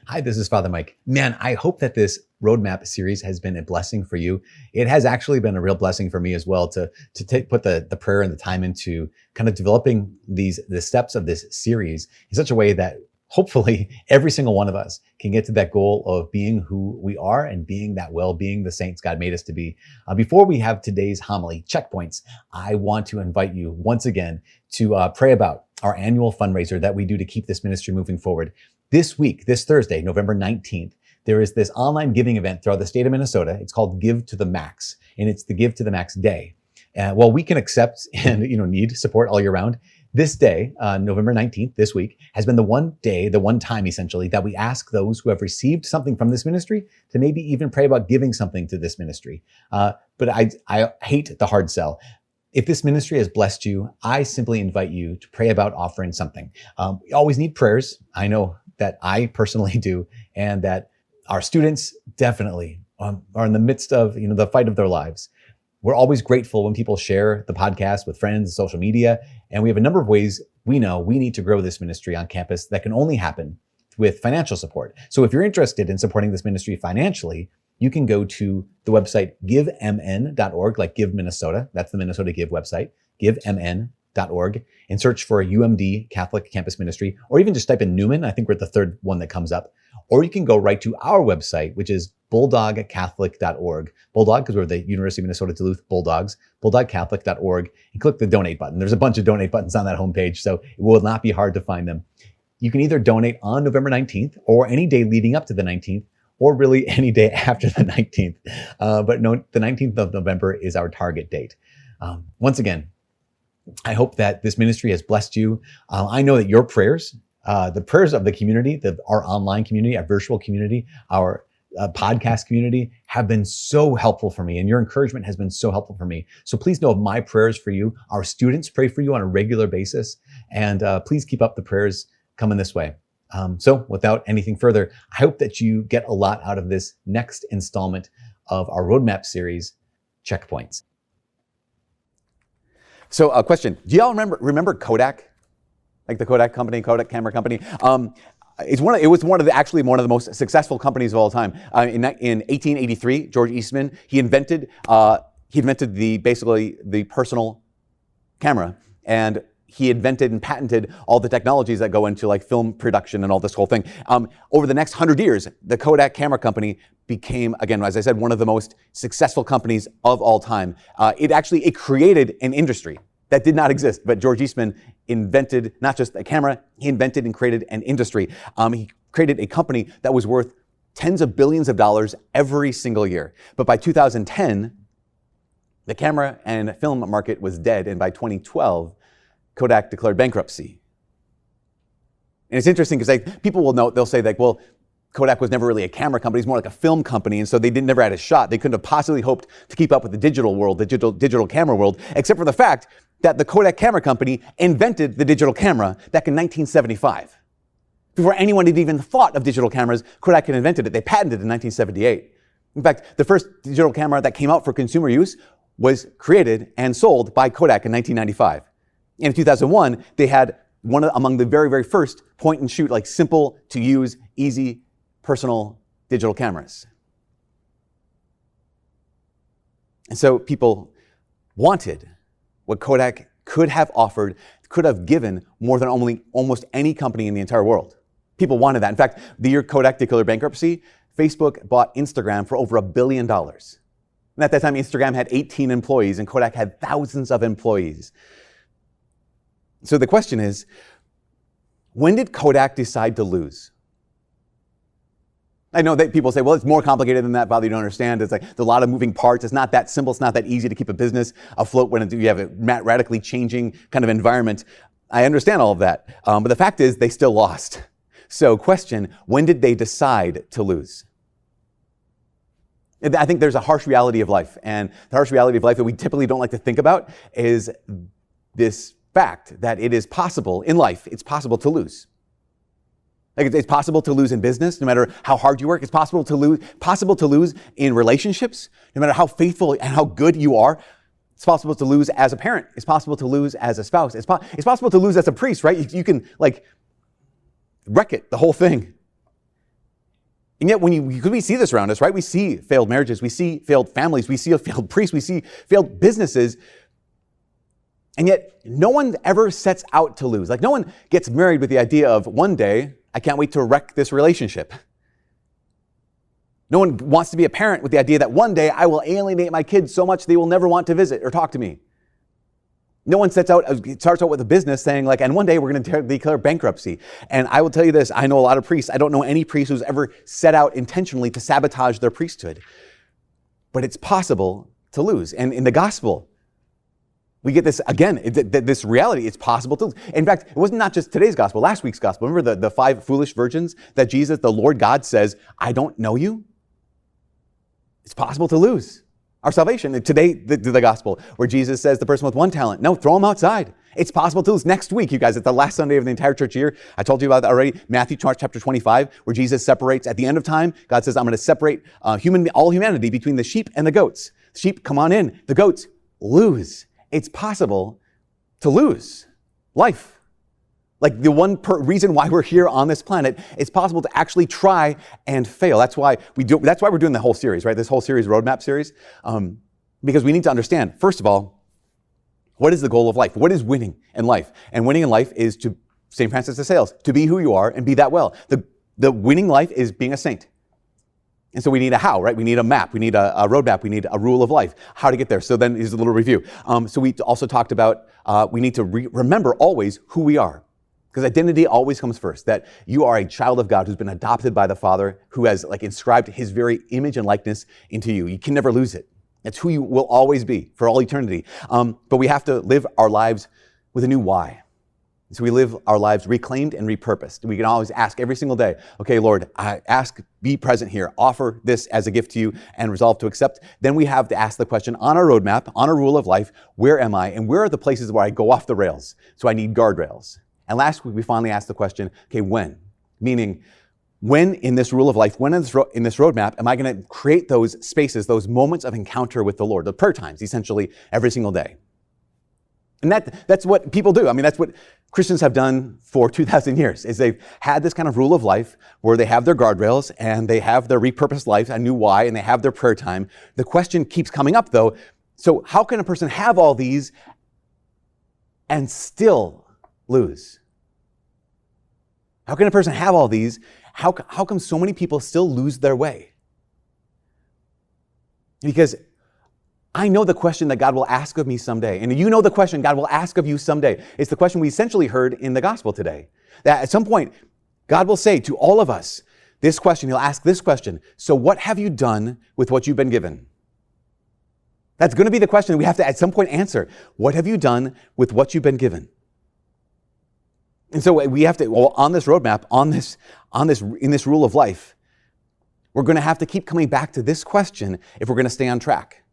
Hi, this is Father Mike. Man, I hope that this roadmap series has been a blessing for you. It has actually been a real blessing for me as well to put the prayer and the time into kind of developing the steps of this series in such a way that hopefully every single one of us can get to that goal of being who we are and being that being the saints God made us to be. Before we have today's homily checkpoints, I want to invite you once again to pray about our annual fundraiser that we do to keep this ministry moving forward. This week, this Thursday, November 19th, there is this online giving event throughout the state of Minnesota. It's called Give to the Max, and it's the Give to the Max Day. While we can accept and need support all year round, this day, November 19th, this week, has been the one day, the one time essentially, that we ask those who have received something from this ministry to maybe even pray about giving something to this ministry. But I hate the hard sell. If this ministry has blessed you, I simply invite you to pray about offering something. We always need prayers. I know that I personally do, and that our students definitely are in the midst of the fight of their lives. We're always grateful when people share the podcast with friends, social media, and we have a number of ways we know we need to grow this ministry on campus that can only happen with financial support. So if you're interested in supporting this ministry financially, you can go to the website givemn.org, like Give Minnesota. That's the Minnesota Give website, givemn.org, and search for UMD Catholic Campus Ministry, or even just type in Newman. I think we're at the third one that comes up. Or you can go right to our website, which is bulldogcatholic.org. Bulldog, because we're the University of Minnesota Duluth Bulldogs, bulldogcatholic.org, and click the donate button. There's a bunch of donate buttons on that homepage, so it will not be hard to find them. You can either donate on November 19th or any day leading up to the 19th, or really any day after the 19th. But no, the 19th of November is our target date. Once again, I hope that this ministry has blessed you. I know that your prayers, the prayers of the community, our online community, our virtual community, our podcast community have been so helpful for me, and your encouragement has been so helpful for me. So please know my prayers for you. Our students pray for you on a regular basis, and please keep up the prayers coming this way. So without anything further, I hope that you get a lot out of this next installment of our roadmap series, Checkpoints. So a question, do y'all remember Kodak? Like the Kodak company, Kodak camera company? It was one of the most successful companies of all time. In 1883, George Eastman, he invented the personal camera, and he invented and patented all the technologies that go into like film production and all this whole thing. Over the next 100 years, the Kodak camera company became, again, as I said, one of the most successful companies of all time. It created an industry that did not exist, but George Eastman invented not just a camera, he invented and created an industry. He created a company that was worth tens of billions of dollars every single year. But by 2010, the camera and film market was dead, and by 2012, Kodak declared bankruptcy. And it's interesting because people will note, they'll say that, well, Kodak was never really a camera company, it's more like a film company, and so they never had a shot. They couldn't have possibly hoped to keep up with the digital world, the digital camera world, except for the fact that the Kodak camera company invented the digital camera back in 1975. Before anyone had even thought of digital cameras, Kodak had invented it. They patented it in 1978. In fact, the first digital camera that came out for consumer use was created and sold by Kodak in 1995. And in 2001, they had among the very, very first point and shoot, like simple to use, easy, personal digital cameras. And so people wanted what Kodak could have offered, could have given more than almost any company in the entire world. People wanted that. In fact, the year Kodak declared bankruptcy, Facebook bought Instagram for over $1 billion. And at that time, Instagram had 18 employees and Kodak had thousands of employees. So the question is, when did Kodak decide to lose? I know that people say, well, it's more complicated than that, Father, you don't understand. It's like there's a lot of moving parts. It's not that simple. It's not that easy to keep a business afloat when you have a radically changing kind of environment. I understand all of that. But the fact is, they still lost. So question, when did they decide to lose? I think there's a harsh reality of life. And the harsh reality of life that we typically don't like to think about is this fact that it is possible in life, it's possible to lose. Like it's possible to lose in business, no matter how hard you work. It's possible to lose in relationships, no matter how faithful and how good you are. It's possible to lose as a parent. It's possible to lose as a spouse. It's possible to lose as a priest, right? You can like wreck it, the whole thing. And yet because we see this around us, right? We see failed marriages, we see failed families, we see failed priests, we see failed businesses. And yet no one ever sets out to lose. Like no one gets married with the idea of one day, I can't wait to wreck this relationship. No one wants to be a parent with the idea that one day I will alienate my kids so much they will never want to visit or talk to me. No one starts out with a business saying like, and one day we're going to declare bankruptcy. And I will tell you this, I know a lot of priests. I don't know any priest who's ever set out intentionally to sabotage their priesthood. But it's possible to lose. And in the gospel, we get this, again, this reality, it's possible to lose. In fact, it wasn't not just today's gospel, last week's gospel. Remember the 5 foolish virgins that Jesus, the Lord God, says, I don't know you? It's possible to lose our salvation. Today, the gospel, where Jesus says the person with 1 talent, no, throw him outside. It's possible to lose. Next week, you guys, it's the last Sunday of the entire church year. I told you about that already. Matthew chapter 25, where Jesus separates at the end of time. God says, I'm going to separate all humanity between the sheep and the goats. The sheep, come on in. The goats, lose. It's possible to lose life. Like the one reason why we're here on this planet, it's possible to actually try and fail. That's why we're doing the whole series, right? This whole series, roadmap series, because we need to understand, first of all, what is the goal of life? What is winning in life? And winning in life is, to St. Francis de Sales, to be who you are and be that well. The winning life is being a saint. And so we need a how, right? We need a map. We need a roadmap. We need a rule of life, how to get there. So then here's a little review. So we also talked about we need to remember always who we are. Because identity always comes first, that you are a child of God who's been adopted by the Father, who has inscribed his very image and likeness into you. You can never lose it. It's who you will always be for all eternity. But we have to live our lives with a new why. So we live our lives reclaimed and repurposed. We can always ask every single day, okay, Lord, I ask, be present here, offer this as a gift to you and resolve to accept. Then we have to ask the question on our roadmap, on our rule of life, where am I? And where are the places where I go off the rails? So I need guardrails. And last week, we finally asked the question, okay, when? Meaning, when in this rule of life, when in this roadmap, am I going to create those spaces, those moments of encounter with the Lord, the prayer times, essentially, every single day? And that's what people do. I mean, that's what Christians have done for 2,000 years, is they've had this kind of rule of life where they have their guardrails and they have their repurposed life, a new why, and they have their prayer time. The question keeps coming up, though, so how can a person have all these and still lose? How can a person have all these? How come so many people still lose their way? Because I know the question that God will ask of me someday. And you know the question God will ask of you someday. It's the question we essentially heard in the gospel today. That at some point, God will say to all of us this question. He'll ask this question. So what have you done with what you've been given? That's going to be the question we have to at some point answer. What have you done with what you've been given? And so we have to, on this roadmap, in this rule of life, we're going to have to keep coming back to this question if we're going to stay on track.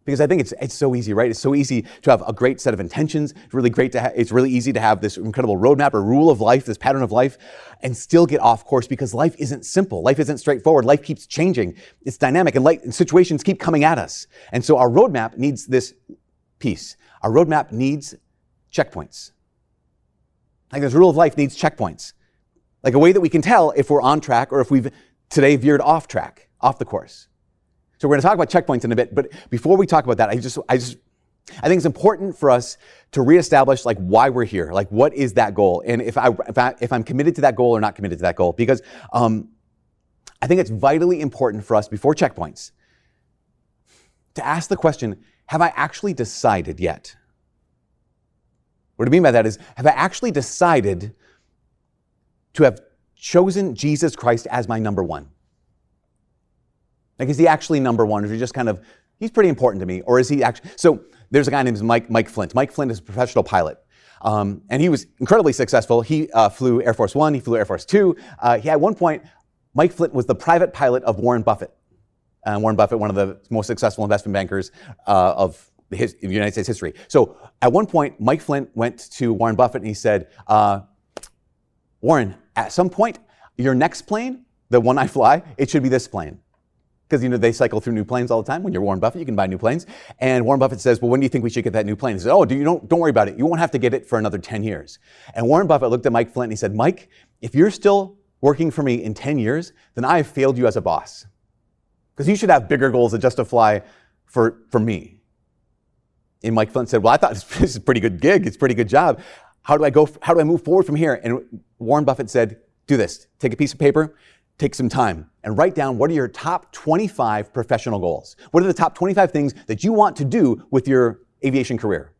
Because I think it's so easy, right? It's so easy to have a great set of intentions. It's really great it's really easy to have this incredible roadmap or rule of life, this pattern of life, and still get off course because life isn't simple. Life isn't straightforward. Life keeps changing. It's dynamic, and situations keep coming at us. And so our roadmap needs this piece. Our roadmap needs checkpoints. Like this rule of life needs checkpoints. Like a way that we can tell if we're on track or if we've today veered off track, off the course. So we're going to talk about checkpoints in a bit, but before we talk about that, I think it's important for us to reestablish like why we're here, like what is that goal, and if I'm committed to that goal or not committed to that goal, because I think it's vitally important for us before checkpoints to ask the question: have I actually decided yet? What I mean by that is, have I actually decided to have chosen Jesus Christ as my number one? Like, is he actually number one? Or is he just he's pretty important to me? Or is he actually, so there's a guy named Mike Flint. Mike Flint is a professional pilot. And he was incredibly successful. He flew Air Force One, he flew Air Force Two. At one point, Mike Flint was the private pilot of Warren Buffett. Warren Buffett, one of the most successful investment bankers of the United States history. So at one point, Mike Flint went to Warren Buffett and he said, Warren, at some point, your next plane, the one I fly, it should be this plane. Because, they cycle through new planes all the time. When you're Warren Buffett, you can buy new planes. And Warren Buffett says, well, when do you think we should get that new plane? He says, don't worry about it. You won't have to get it for another 10 years. And Warren Buffett looked at Mike Flint and he said, Mike, if you're still working for me in 10 years, then I have failed you as a boss. Because you should have bigger goals than just to fly for me. And Mike Flint said, well, I thought this is a pretty good gig. It's a pretty good job. How do I move forward from here? And Warren Buffett said, do this. Take a piece of paper, take some time, and write down what are your top 25 professional goals. What are the top 25 things that you want to do with your aviation career?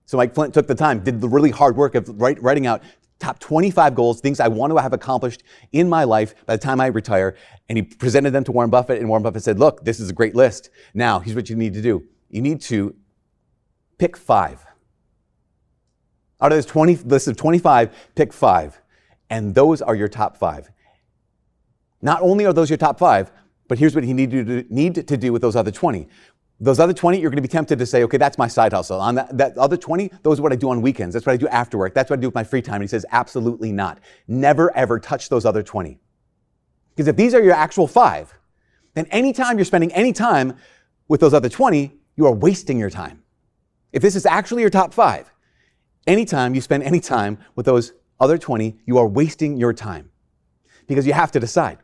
So Mike Flint took the time, did the really hard work of writing out top 25 goals, things I want to have accomplished in my life by the time I retire. And he presented them to Warren Buffett, and Warren Buffett said, look, this is a great list. Now, here's what you need to do. You need to pick 5. Out of this list of 25, pick 5. And those are your top 5. Not only are those your top 5, but here's what you need to do with those other 20. Those other 20, you're going to be tempted to say, okay, that's my side hustle. On that other 20, those are what I do on weekends. That's what I do after work. That's what I do with my free time. And he says, absolutely not. Never, ever touch those other 20. Because if these are your actual 5, then anytime you're spending any time with those other 20, you are wasting your time. If this is actually your top 5, anytime you spend any time with those other 20, you are wasting your time. Because you have to decide.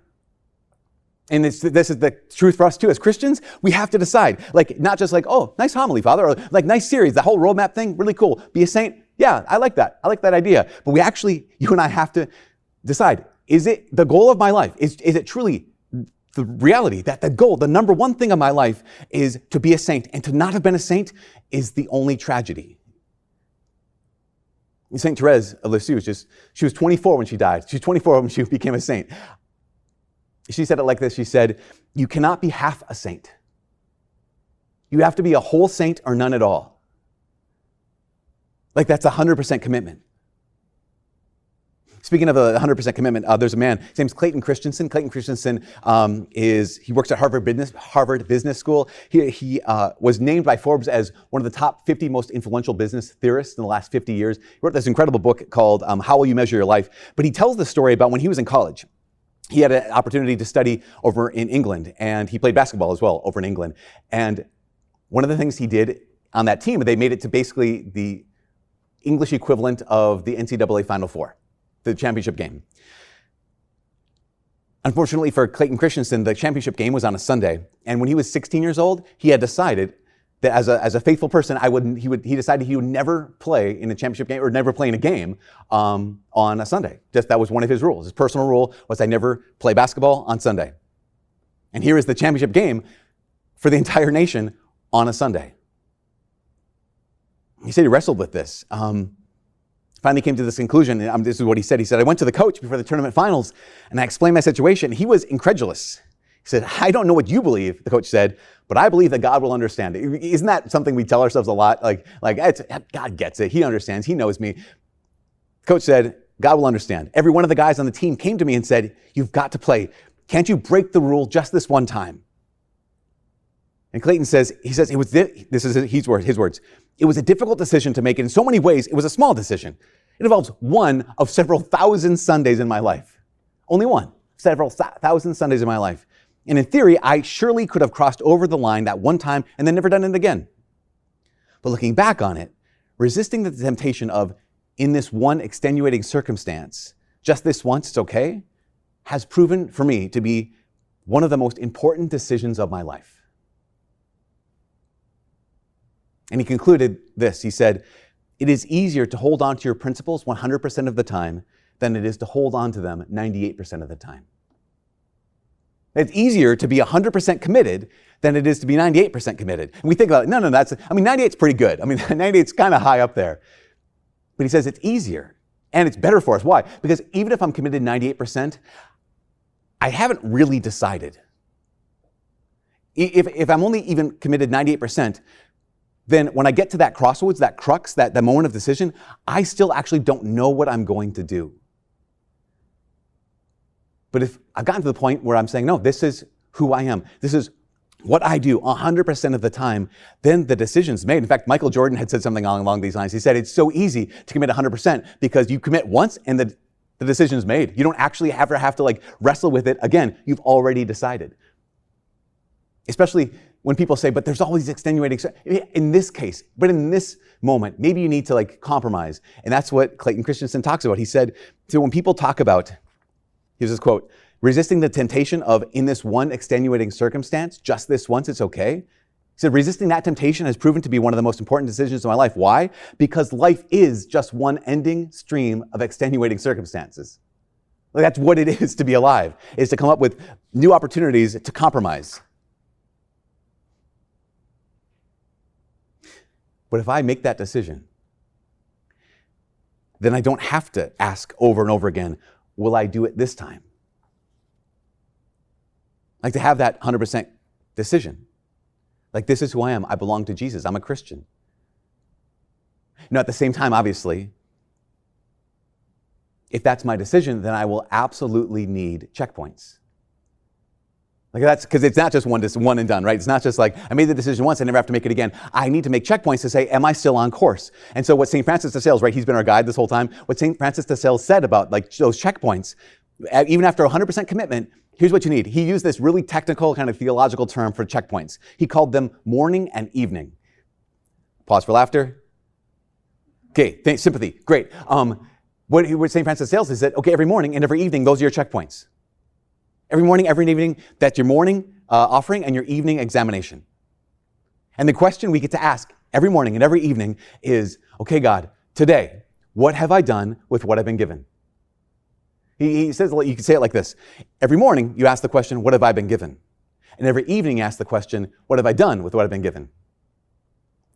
And this is the truth for us too. As Christians, we have to decide. Like, not just like, oh, nice homily, Father, or like, nice series, the whole roadmap thing, really cool. Be a saint. Yeah, I like that. I like that idea. But you and I have to decide, is it the goal of my life? Is it truly the reality that the goal, the number one thing of my life is to be a saint, and to not have been a saint is the only tragedy. Saint Therese of Lisieux she was 24 when she died. She was 24 when she became a saint. She said it like this. She said, you cannot be half a saint. You have to be a whole saint or none at all. Like, that's 100% commitment. Speaking of a 100% commitment, there's a man, his name's Clayton Christensen. Clayton Christensen he works at Harvard Business School. He was named by Forbes as one of the top 50 most influential business theorists in the last 50 years. He wrote this incredible book called How Will You Measure Your Life? But he tells the story about when he was in college. He had an opportunity to study over in England, and he played basketball as well over in England. And one of the things he did on that team, they made it to basically the English equivalent of the NCAA Final Four, the championship game. Unfortunately for Clayton Christensen, the championship game was on a Sunday. And when he was 16 years old, he had decided that as a faithful person, he decided he would never play in a championship game or never play in a game on a Sunday. Just that was one of his rules. His personal rule was I never play basketball on Sunday. And here is the championship game for the entire nation on a Sunday. He said he wrestled with this. Finally came to this conclusion, and this is what he said. He said, I went to the coach before the tournament finals, and I explained my situation. He was incredulous. He said, I don't know what you believe, the coach said, but I believe that God will understand. Isn't that something we tell ourselves a lot? Like God gets it. He understands. He knows me. The coach said, God will understand. Every one of the guys on the team came to me and said, you've got to play. Can't you break the rule just this one time? And Clayton says, it was, this is his words, it was a difficult decision to make. In so many ways, it was a small decision. It involves one of several thousand Sundays in my life. Only one, several thousand Sundays in my life. And in theory, I surely could have crossed over the line that one time and then never done it again. But looking back on it, resisting the temptation of, in this one extenuating circumstance, just this once, it's okay, has proven for me to be one of the most important decisions of my life. And he concluded this. He said, it is easier to hold on to your principles 100% of the time than it is to hold on to them 98% of the time. It's easier to be 100% committed than it is to be 98% committed. And we think about it, no, 98's pretty good. 98's kind of high up there. But he says it's easier and it's better for us. Why? Because even if I'm committed 98%, I haven't really decided. If I'm only even committed 98%, then when I get to that crossroads, that crux, that moment of decision, I still actually don't know what I'm going to do. But if I've gotten to the point where I'm saying, no, this is who I am, this is what I do 100% of the time, then the decision's made. In fact, Michael Jordan had said something along these lines. He said, it's so easy to commit 100% because you commit once and the decision's made. You don't actually ever have to wrestle with it again. You've already decided. Especially when people say, but there's all these extenuating, in this case, but in this moment, maybe you need to compromise. And that's what Clayton Christensen talks about. He said, so when people talk about, Here's this quote: resisting the temptation of, in this one extenuating circumstance, just this once, it's okay. He said, resisting that temptation has proven to be one of the most important decisions of my life. Why? Because life is just one ending stream of extenuating circumstances. Like, that's what it is to be alive, is to come up with new opportunities to compromise. But if I make that decision, then I don't have to ask over and over again, will I do it this time? Like, to have that 100% decision. Like, this is who I am. I belong to Jesus. I'm a Christian. At the same time, obviously, if that's my decision, then I will absolutely need checkpoints. Like, that's because it's not just one and done, right? It's not just like, I made the decision once, I never have to make it again. I need to make checkpoints to say, am I still on course? And so what St. Francis de Sales, right, he's been our guide this whole time, what St. Francis de Sales said about like those checkpoints, even after 100% commitment, here's what you need. He used this really technical kind of theological term for checkpoints. He called them morning and evening. Pause for laughter. Okay, sympathy, great. What St. Francis de Sales is that, okay, every morning and every evening, those are your checkpoints. Every morning, every evening, that's your morning offering and your evening examination. And the question we get to ask every morning and every evening is, okay, God, today, what have I done with what I've been given? He says, you can say it like this. Every morning, you ask the question, what have I been given? And every evening, you ask the question, what have I done with what I've been given?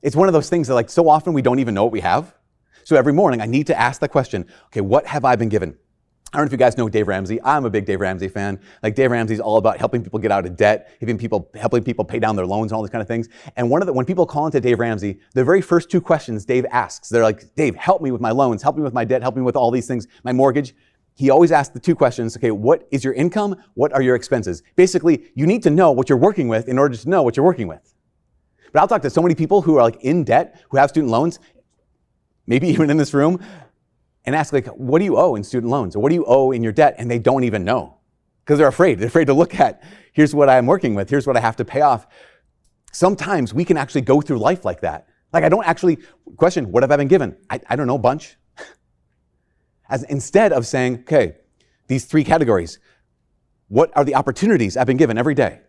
It's one of those things that, like, so often we don't even know what we have. So every morning, I need to ask the question, okay, what have I been given? I don't know if you guys know Dave Ramsey. I'm a big Dave Ramsey fan. Like, Dave Ramsey's all about helping people get out of debt, helping people pay down their loans and all these kind of things. And when people call into Dave Ramsey, the very first two questions Dave asks, they're like, Dave, help me with my loans, help me with my debt, help me with all these things, my mortgage. He always asks the two questions, okay, what is your income? What are your expenses? Basically, you need to know what you're working with in order to know what you're working with. But I'll talk to so many people who are like in debt, who have student loans, maybe even in this room, and ask, like, what do you owe in student loans? Or what do you owe in your debt? And they don't even know because they're afraid. They're afraid to look at, here's what I'm working with. Here's what I have to pay off. Sometimes we can actually go through life like that. Like, I don't actually question, what have I been given? I don't know, bunch. Instead of saying, okay, these three categories, what are the opportunities I've been given every day?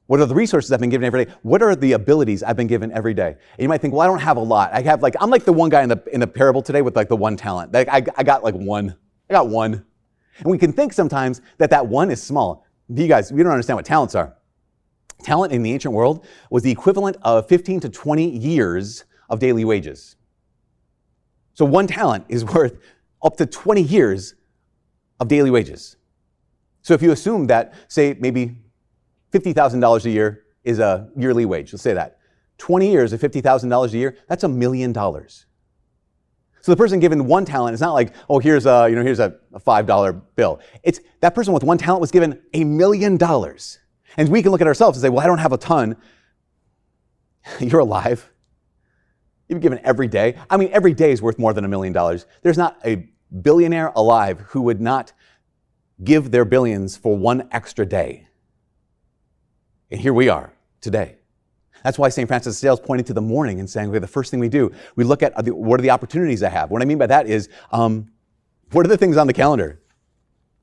What are the resources I've been given every day? What are the abilities I've been given every day? And you might think, well, I don't have a lot. I'm like the one guy in the parable today with like the one talent. Like, I got like one. I got one. And we can think sometimes that one is small. You guys, we don't understand what talents are. Talent in the ancient world was the equivalent of 15 to 20 years of daily wages. So one talent is worth up to 20 years of daily wages. So if you assume that, say, maybe $50,000 a year is a yearly wage. Let's say that. 20 years of $50,000 a year, that's $1 million. So the person given one talent is not like, oh, here's a $5 bill. It's that person with one talent was given $1 million. And we can look at ourselves and say, well, I don't have a ton. You're alive. You've been given every day. I mean, every day is worth more than $1 million. There's not a billionaire alive who would not give their billions for one extra day. And here we are today. That's why St. Francis de Sales pointed to the morning and saying, okay, the first thing we do, we look at what are the opportunities I have. What I mean by that is, what are the things on the calendar?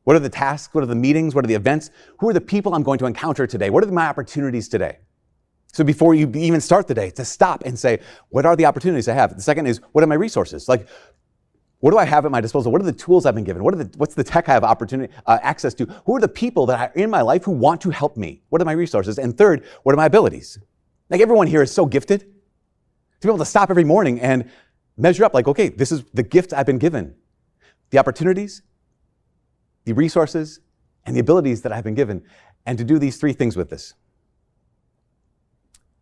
What are the tasks? What are the meetings? What are the events? Who are the people I'm going to encounter today? What are my opportunities today? So before you even start the day, to stop and say, what are the opportunities I have? The second is, what are my resources? Like, what do I have at my disposal? What are the tools I've been given? What's the tech I have access to? Who are the people that are in my life who want to help me? What are my resources? And third, what are my abilities? Like, everyone here is so gifted to be able to stop every morning and measure up like, okay, this is the gift I've been given. The opportunities, the resources, and the abilities that I've been given. And to do these three things with this.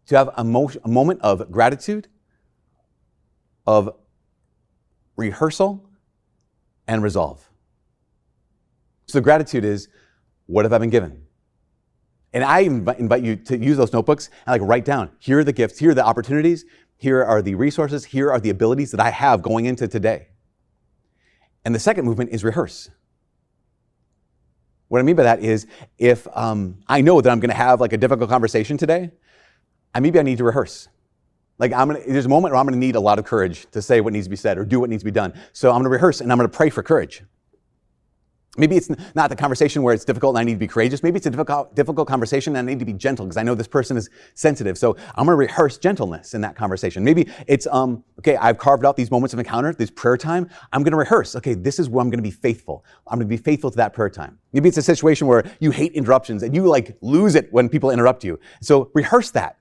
To have a moment of gratitude, of rehearsal, and resolve. So the gratitude is, what have I been given? And I invite you to use those notebooks and write down, here are the gifts, here are the opportunities, here are the resources, here are the abilities that I have going into today. And the second movement is rehearse. What I mean by that is, if I know that I'm going to have a difficult conversation today, maybe I need to rehearse. There's a moment where I'm going to need a lot of courage to say what needs to be said or do what needs to be done. So I'm going to rehearse and I'm going to pray for courage. Maybe it's not the conversation where it's difficult and I need to be courageous. Maybe it's a difficult conversation and I need to be gentle because I know this person is sensitive. So I'm going to rehearse gentleness in that conversation. Maybe it's, okay, I've carved out these moments of encounter, this prayer time. I'm going to rehearse. Okay, this is where I'm going to be faithful. I'm going to be faithful to that prayer time. Maybe it's a situation where you hate interruptions and you like lose it when people interrupt you. So rehearse that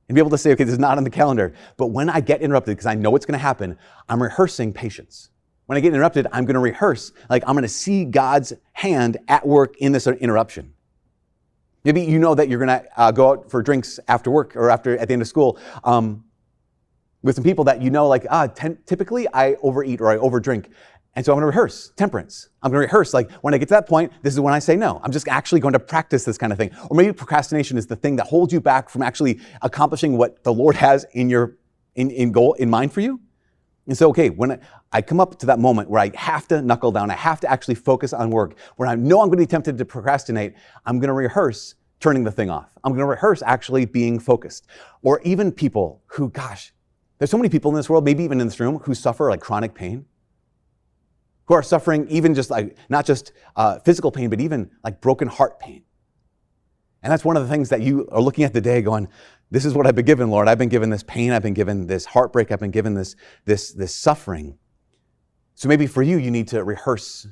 and be able to say, okay, this is not on the calendar. But when I get interrupted, because I know what's going to happen, I'm rehearsing patience. When I get interrupted, I'm going to rehearse, like I'm going to see God's hand at work in this interruption. Maybe you know that you're going to go out for drinks after work or at the end of school with some people that you know, like, typically I overeat or I overdrink. And so I'm going to rehearse temperance. I'm going to rehearse, like, when I get to that point, this is when I say no. I'm just actually going to practice this kind of thing. Or maybe procrastination is the thing that holds you back from actually accomplishing what the Lord has in mind for you. And so, okay, when I come up to that moment where I have to knuckle down, I have to actually focus on work, where I know I'm going to be tempted to procrastinate, I'm going to rehearse turning the thing off. I'm going to rehearse actually being focused. Or even people who, gosh, there's so many people in this world, maybe even in this room, who suffer like chronic pain, who are suffering even just like, not just physical pain, but even like broken heart pain. And that's one of the things that you are looking at today going, this is what I've been given, Lord. I've been given this pain. I've been given this heartbreak. I've been given this suffering. So maybe for you, you need to rehearse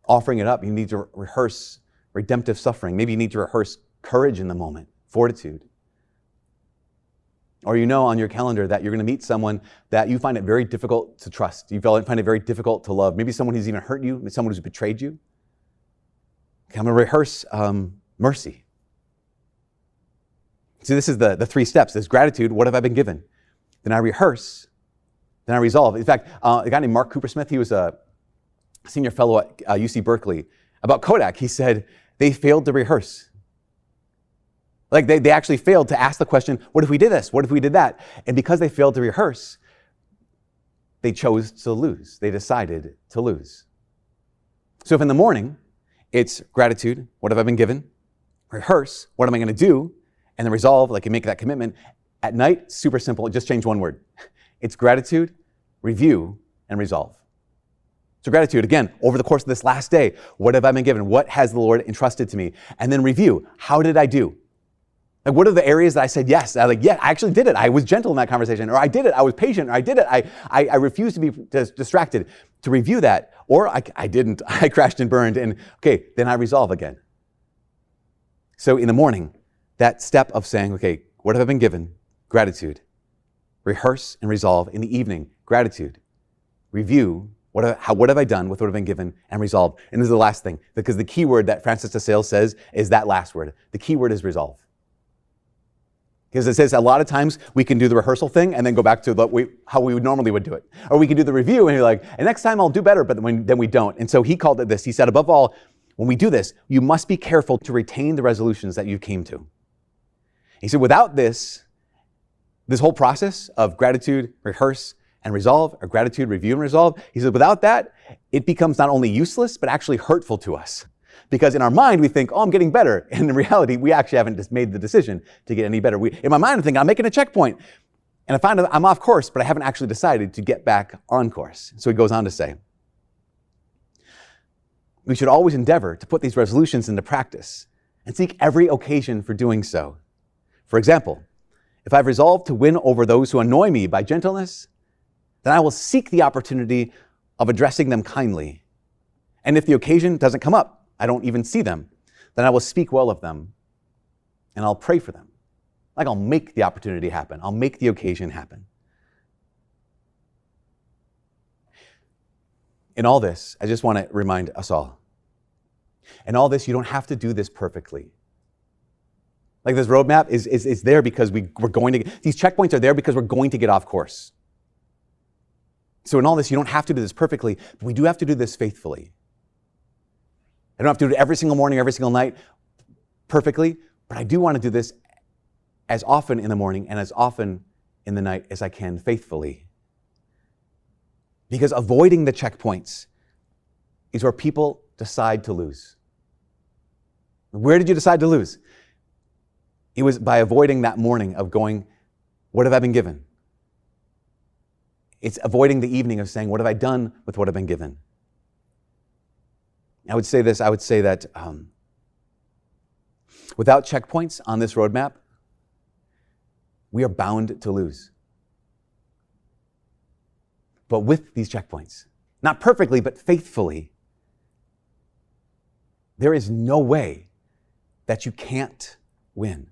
offering it up. You need to rehearse redemptive suffering. Maybe you need to rehearse courage in the moment, fortitude. Or you know on your calendar that you're going to meet someone that you find it very difficult to trust. You find it very difficult to love. Maybe someone who's even hurt you, someone who's betrayed you. Okay, I'm going to rehearse mercy. See, this is the three steps. There's gratitude. What have I been given? Then I rehearse. Then I resolve. In fact, a guy named Mark Coopersmith, he was a senior fellow at UC Berkeley. About Kodak, he said, they failed to rehearse. Like they actually failed to ask the question, what if we did this? What if we did that? And because they failed to rehearse, they chose to lose. They decided to lose. So if in the morning, it's gratitude. What have I been given? Rehearse. What am I going to do? And then resolve, like you make that commitment. At night, super simple, just change one word. It's gratitude, review, and resolve. So gratitude, again, over the course of this last day, what have I been given? What has the Lord entrusted to me? And then review, how did I do? Like, what are the areas that I said yes? I actually did it. I was gentle in that conversation. Or I did it. I was patient. Or I did it. I refused to be distracted. To review that. Or I didn't. I crashed and burned. And okay, then I resolve again. So in the morning, that step of saying, okay, what have I been given? Gratitude. Rehearse and resolve. In the evening, gratitude. Review. What have I done with what I've been given? And resolve. And this is the last thing. Because the key word that Francis de Sales says is that last word. The key word is resolve. Because it says a lot of times we can do the rehearsal thing and then go back to how we normally would do it. Or we can do the review and you're like, and next time I'll do better, but then we don't. And so he called it this. He said, above all, when we do this, you must be careful to retain the resolutions that you came to. He said, without this whole process of gratitude, rehearse, and resolve, or gratitude, review, and resolve, he said, without that, it becomes not only useless, but actually hurtful to us. Because in our mind, we think, I'm getting better. And in reality, we actually haven't just made the decision to get any better. In my mind, I'm thinking, I'm making a checkpoint. And I find I'm off course, but I haven't actually decided to get back on course. So he goes on to say, we should always endeavor to put these resolutions into practice and seek every occasion for doing so. For example, if I've resolved to win over those who annoy me by gentleness, then I will seek the opportunity of addressing them kindly. And if the occasion doesn't come up, I don't even see them, then I will speak well of them and I'll pray for them. Like I'll make the opportunity happen. I'll make the occasion happen. In all this, I just want to remind us all. In all this, you don't have to do this perfectly. Like this roadmap is there because we're going to, these checkpoints are there because we're going to get off course. So in all this, you don't have to do this perfectly, but we do have to do this faithfully. I don't have to do it every single morning, every single night perfectly, but I do want to do this as often in the morning and as often in the night as I can faithfully. Because avoiding the checkpoints is where people decide to lose. Where did you decide to lose? It was by avoiding that morning of going, what have I been given? It's avoiding the evening of saying, what have I done with what I've been given? I would say this, I would say that without checkpoints on this roadmap, we are bound to lose. But with these checkpoints, not perfectly, but faithfully, there is no way that you can't win.